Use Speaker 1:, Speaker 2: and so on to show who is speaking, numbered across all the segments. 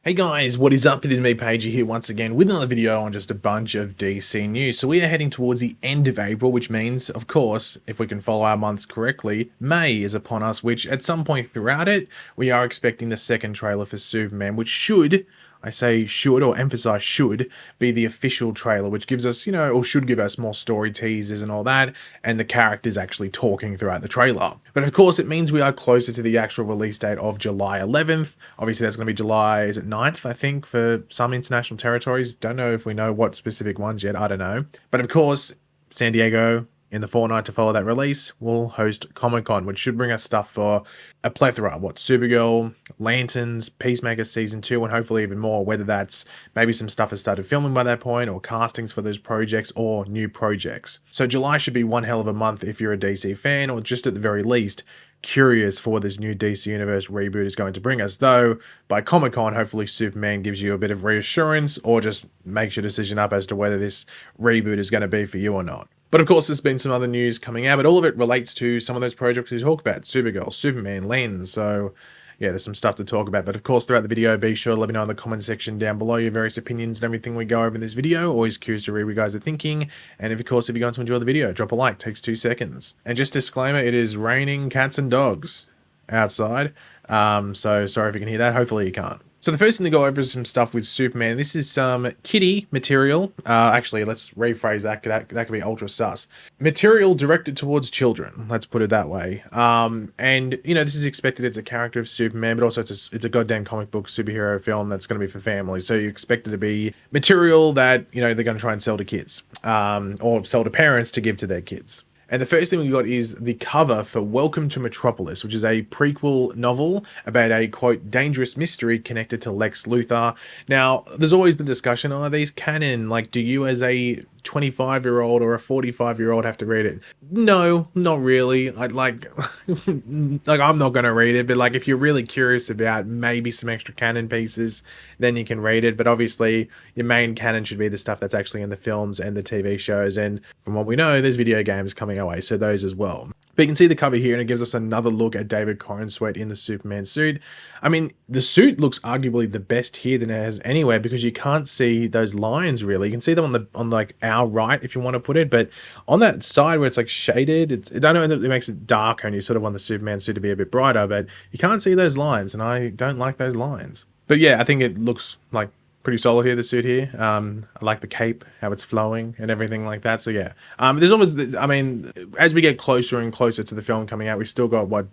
Speaker 1: Hey guys, what is up? It is me, Pagey, here once again with another video on just a bunch of DC news. So we are heading towards the end of April, which means, of course, if we can follow our months correctly, May is upon us, which at some point throughout it, we are expecting the second trailer for Superman, which should, I say should, or emphasize should, be the official trailer, which gives us, or should give us more story teasers and all that, and the characters actually talking throughout the trailer. But of course, it means we are closer to the actual release date of July 11th. Obviously, that's going to be July, is it 9th, I think, for some international territories. Don't know if we know what specific ones yet, I don't know. But of course, San Diego, in the fortnight to follow that release, will host Comic-Con, which should bring us stuff for a plethora. Supergirl, Lanterns, Peacemaker Season 2, and hopefully even more, whether that's maybe some stuff has started filming by that point, or castings for those projects, or new projects. So July should be one hell of a month if you're a DC fan, or just at the very least, curious for what this new DC Universe reboot is going to bring us. Though, by Comic-Con, hopefully Superman gives you a bit of reassurance, or just makes your decision up as to whether this reboot is going to be for you or not. But of course, there's been some other news coming out, but all of it relates to some of those projects we talk about. Supergirl, Superman, Lens, so yeah, there's some stuff to talk about. But of course, throughout the video, be sure to let me know in the comment section down below your various opinions and everything we go over in this video. Always curious to read what you guys are thinking. And of course, if you're going to enjoy the video, drop a like, takes 2 seconds. And just disclaimer, it is raining cats and dogs outside. So sorry if you can hear that. Hopefully you can't. So the first thing to go over is some stuff with Superman. This is some kiddie material. Actually, let's rephrase that. That could be ultra sus. Material directed towards children. Let's put it that way. And this is expected. It's a character of Superman, but also it's a goddamn comic book superhero film that's going to be for families. So you expect it to be material that they're going to try and sell to kids, or sell to parents to give to their kids. And the first thing we got is the cover for Welcome to Metropolis, which is a prequel novel about a, quote, dangerous mystery connected to Lex Luthor. Now, there's always the discussion, are these canon? Like, do you as a 25-year-old or a 45-year-old have to read it? No, not really. Like I'm not going to read it, but like if you're really curious about maybe some extra canon pieces, then you can read it. But obviously, your main canon should be the stuff that's actually in the films and the TV shows. And from what we know, there's video games coming our way, so those as well. But you can see the cover here, and it gives us another look at David Corenswet in the Superman suit. I mean, the suit looks arguably the best here than it has anywhere, because you can't see those lines really. You can see them on like our right, if you want to put it, but on that side where it's like shaded, I don't know, it makes it darker, and you sort of want the Superman suit to be a bit brighter, but you can't see those lines, and I don't like those lines. But yeah, I think it looks like pretty solid here, the suit here. I like the cape, how it's flowing and everything like that. So yeah, there's always, I mean, as we get closer and closer to the film coming out, we still got about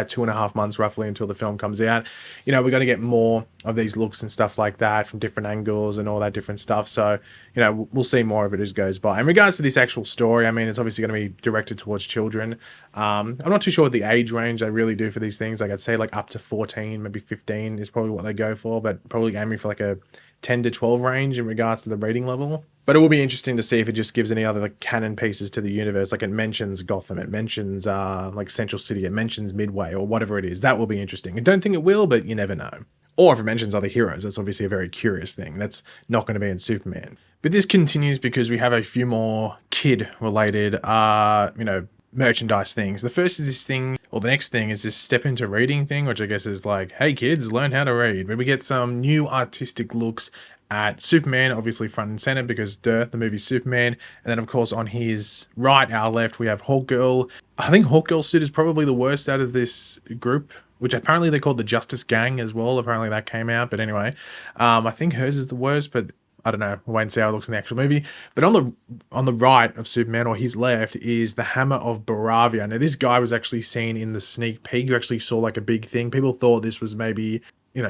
Speaker 1: 2.5 months roughly until the film comes out. We're going to get more of these looks and stuff like that from different angles and all that different stuff. So, we'll see more of it as it goes by. In regards to this actual story, I mean, it's obviously going to be directed towards children. I'm not too sure what the age range they really do for these things. Like I'd say like up to 14, maybe 15 is probably what they go for, but probably aiming for like a 10 to 12 range in regards to the rating level. But it will be interesting to see if it just gives any other like canon pieces to the universe. Like it mentions Gotham, it mentions like Central City, it mentions Midway, or whatever it is. That will be interesting. I don't think it will, but you never know. Or if it mentions other heroes, that's obviously a very curious thing. That's not going to be in Superman. But this continues because we have a few more kid-related, merchandise things. The first is this thing, or the next thing is this step into reading thing, which I guess is like, hey kids, learn how to read. But we get some new artistic looks at Superman, obviously front and center because the movie Superman. And then of course on his right, our left, we have Hawkgirl. I think Hawkgirl's suit is probably the worst out of this group, which apparently they called the Justice Gang as well. Apparently that came out, but anyway, I think hers is the worst, but I don't know. We'll wait and see how it looks in the actual movie. But on the right of Superman, or his left, is the Hammer of Baravia. Now, this guy was actually seen in the sneak peek. You actually saw like a big thing. People thought this was maybe,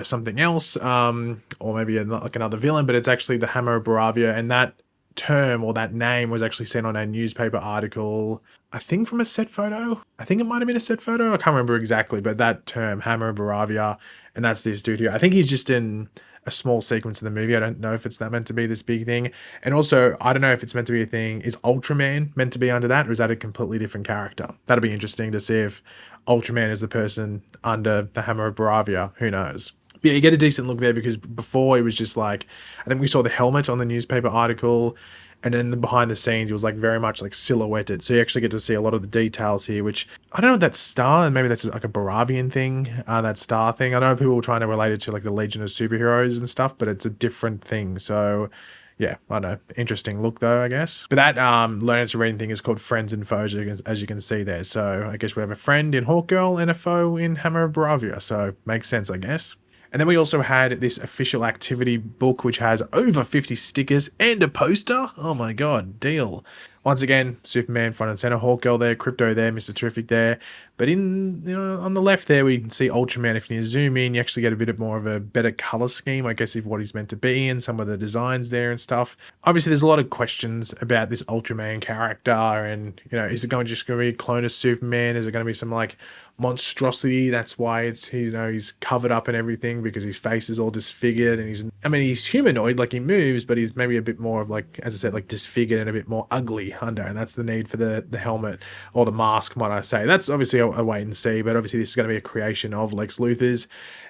Speaker 1: something else, or maybe like another villain, but it's actually the Hammer of Baravia. And that term, or that name, was actually seen on a newspaper article, I think from a set photo. I think it might have been a set photo. I can't remember exactly, but that term, Hammer of Baravia, and that's this dude here. I think he's just in a small sequence of the movie. I don't know if it's that meant to be this big thing. And also, I don't know if it's meant to be a thing. Is Ultraman meant to be under that, or is that a completely different character? That'll be interesting to see if Ultraman is the person under the Hammer of Baravia. Who knows? But yeah, you get a decent look there because before it was just like, I think we saw the helmet on the newspaper article, and then behind the scenes, he was like very much like silhouetted. So you actually get to see a lot of the details here, which I don't know, that star, and maybe that's like a Baravian thing, that star thing. I know people were trying to relate it to like the Legion of Superheroes and stuff, but it's a different thing. So yeah, I don't know. Interesting look though, I guess. But that learning to reading thing is called Friends and Foes, as you can see there. So I guess we have a friend in Hawkgirl and a foe in Hammer of Baravia. So makes sense, I guess. And then we also had this official activity book, which has over 50 stickers and a poster. Oh my god, deal. Once again, Superman front and center, Hawkgirl there, Crypto there, Mr. Terrific there. But on the left there, we can see Ultraman. If you zoom in, you actually get a bit more of a better color scheme, I guess, of what he's meant to be, and some of the designs there and stuff. Obviously, there's a lot of questions about this Ultraman character, and is it just going to be a clone of Superman? Is it going to be some like monstrosity? That's why he's covered up and everything, because his face is all disfigured, and he's humanoid, like he moves, but he's maybe a bit more of like, as I said, like disfigured and a bit more ugly under, and that's the need for the helmet or the mask, might I say. That's obviously a wait and see, but obviously this is going to be a creation of Lex Luthor's,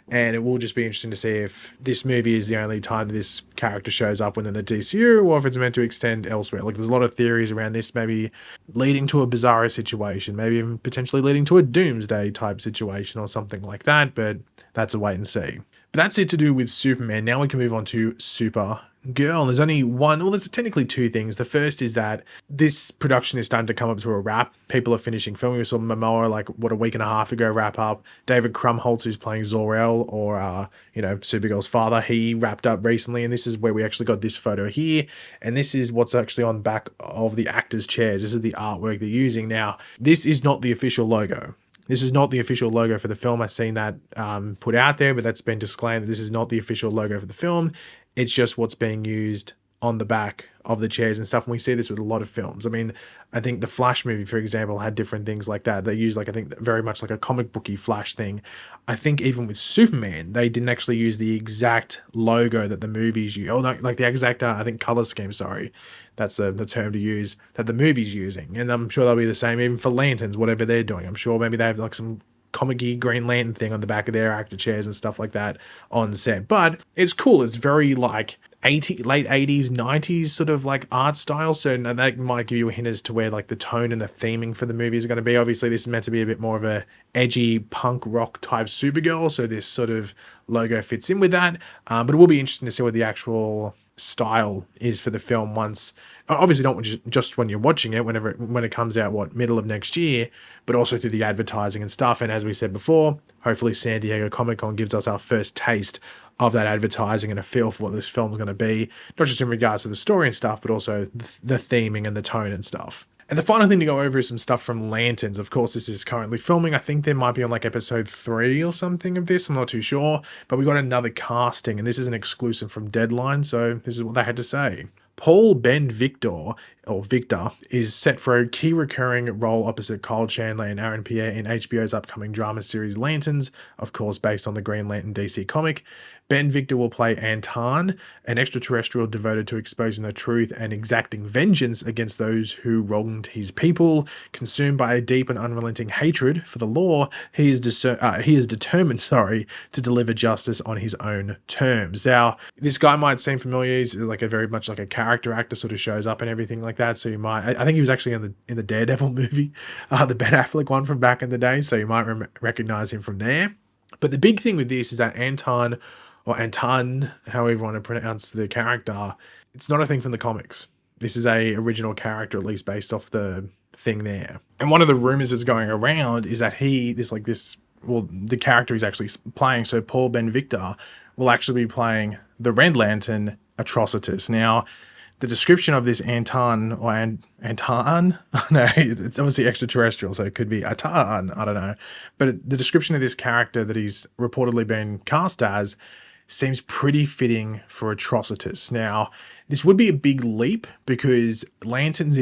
Speaker 1: and it will just be interesting to see if this movie is the only time that this character shows up within the DCU, or if it's meant to extend elsewhere. Like, there's a lot of theories around this, maybe leading to a Bizarro situation, maybe even potentially leading to a Doomsday type situation or something like that, but that's a wait and see. But that's it to do with Superman. Now we can move on to Supergirl. There's only there's technically two things. The first is that this production is starting to come up to a wrap. People are finishing filming. We saw Momoa, a week and a half ago wrap up. David Krumholtz, who's playing Zor-El, or, Supergirl's father, he wrapped up recently. And this is where we actually got this photo here. And this is what's actually on the back of the actors' chairs. This is the artwork they're using. Now, this is not the official logo. This is not the official logo for the film. I've seen that put out there, but that's been disclaimed that this is not the official logo for the film. It's just what's being used on the back of the chairs and stuff. And we see this with a lot of films. I mean, I think the Flash movie, for example, had different things like that. They use, I think very much like a comic booky Flash thing. I think even with Superman, they didn't actually use the exact logo that the movies use. Like the exact, I think, color scheme, sorry. That's the term to use, that the movie's using. And I'm sure they'll be the same even for Lanterns, whatever they're doing. I'm sure maybe they have like some comic-y Green Lantern thing on the back of their actor chairs and stuff like that on set. But it's cool. It's very like late 80s, 90s sort of like art style. So that might give you a hint as to where like the tone and the theming for the movies are going to be. Obviously, this is meant to be a bit more of a edgy punk rock type Supergirl. So this sort of logo fits in with that. But it will be interesting to see what the actual style is for the film once, obviously not just when you're watching it, when it comes out, middle of next year, but also through the advertising and stuff. And as we said before, hopefully San Diego Comic-Con gives us our first taste of that advertising and a feel for what this film's going to be, not just in regards to the story and stuff, but also the theming and the tone and stuff. And the final thing to go over is some stuff from Lanterns. Of course, this is currently filming. I think they might be on like episode 3 or something of this. I'm not too sure. But we got another casting, and this is an exclusive from Deadline. So this is what they had to say. Paul Ben Victor is set for a key recurring role opposite Kyle Chandler and Aaron Pierre in HBO's upcoming drama series Lanterns, of course based on the Green Lantern DC comic. Ben Victor will play Anton, an extraterrestrial devoted to exposing the truth and exacting vengeance against those who wronged his people. Consumed by a deep and unrelenting hatred for the law, he is determined to deliver justice on his own terms. Now, this guy might seem familiar. He's like very much like a character actor, sort of shows up and everything like that. So you might, I think he was actually in the Daredevil movie, the Ben Affleck one from back in the day. So you might recognize him from there. But the big thing with this is that Anton, however you want to pronounce the character, it's not a thing from the comics. This is a original character, at least based off the thing there. And one of the rumors that's going around is that the character he's actually playing, so Paul Ben Victor, will actually be playing the Red Lantern Atrocitus. Now, the description of this Anton, no, it's obviously extraterrestrial, so it could be Atan, I don't know. But the description of this character that he's reportedly been cast as seems pretty fitting for Atrocitus. Now, this would be a big leap because Lanterns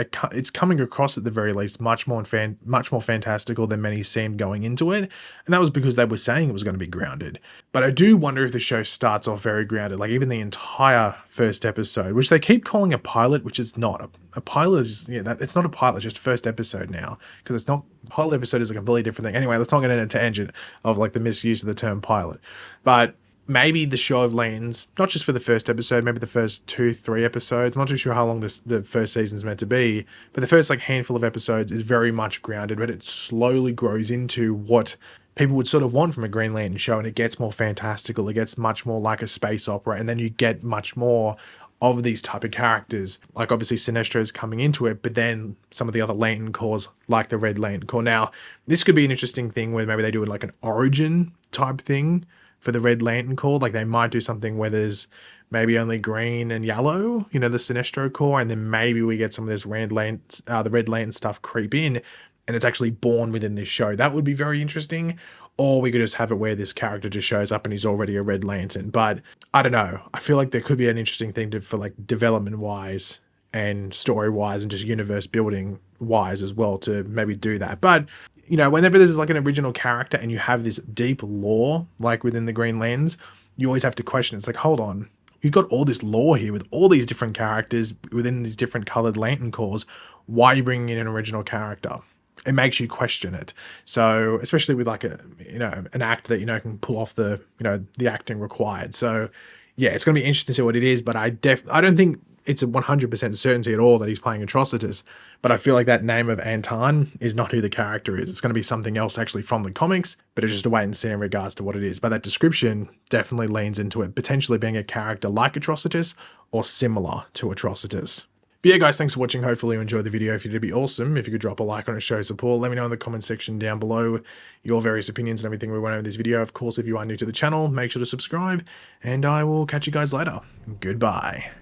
Speaker 1: it's coming across at the very least much more fantastical than many seemed going into it, and that was because they were saying it was going to be grounded. But I do wonder if the show starts off very grounded, like even the entire first episode, which they keep calling a pilot, which is not a pilot. It's not a pilot, it's just first episode now, because it's not. Pilot episode is a completely different thing. Anyway, let's not get into a tangent of like the misuse of the term pilot, but maybe the show of lands, not just for the first episode, maybe the first 2-3 episodes. I'm not too sure how long the first season's meant to be, but the first like handful of episodes is very much grounded, but it slowly grows into what people would sort of want from a Green Lantern show, and it gets more fantastical. It gets much more like a space opera, and then you get much more of these type of characters. Like obviously Sinestro's coming into it, but then some of the other Lantern Corps, like the Red Lantern Corps. Now, this could be an interesting thing where maybe they do it like an origin type thing for the Red Lantern Corps. Like they might do something where there's maybe only green and yellow, you know, the Sinestro Corps, and then maybe we get some of this the Red Lantern stuff creep in, and it's actually born within this show. That would be very interesting. Or we could just have it where this character just shows up and he's already a Red Lantern. But I don't know. I feel like there could be an interesting thing for like development wise and story wise and just universe building wise as well to maybe do that. But you know, whenever there's like an original character and you have this deep lore like within the Green Lanterns, you always have to question. It's like, hold on, you've got all this lore here with all these different characters within these different colored Lantern Corps. Why are you bringing in an original character? It makes you question it. So especially with like an actor that, you know, can pull off the acting required. So yeah, it's going to be interesting to see what it is, but I don't think it's a 100% certainty at all that he's playing Atrocitus, but I feel like that name of Anton is not who the character is. It's going to be something else actually from the comics, but it's just a wait and see in regards to what it is. But that description definitely leans into it potentially being a character like Atrocitus or similar to Atrocitus. But yeah, guys, thanks for watching. Hopefully you enjoyed the video. If you did, it'd be awesome if you could drop a like on it, show support. Let me know in the comment section down below your various opinions and everything we went over in this video. Of course, if you are new to the channel, make sure to subscribe, and I will catch you guys later. Goodbye.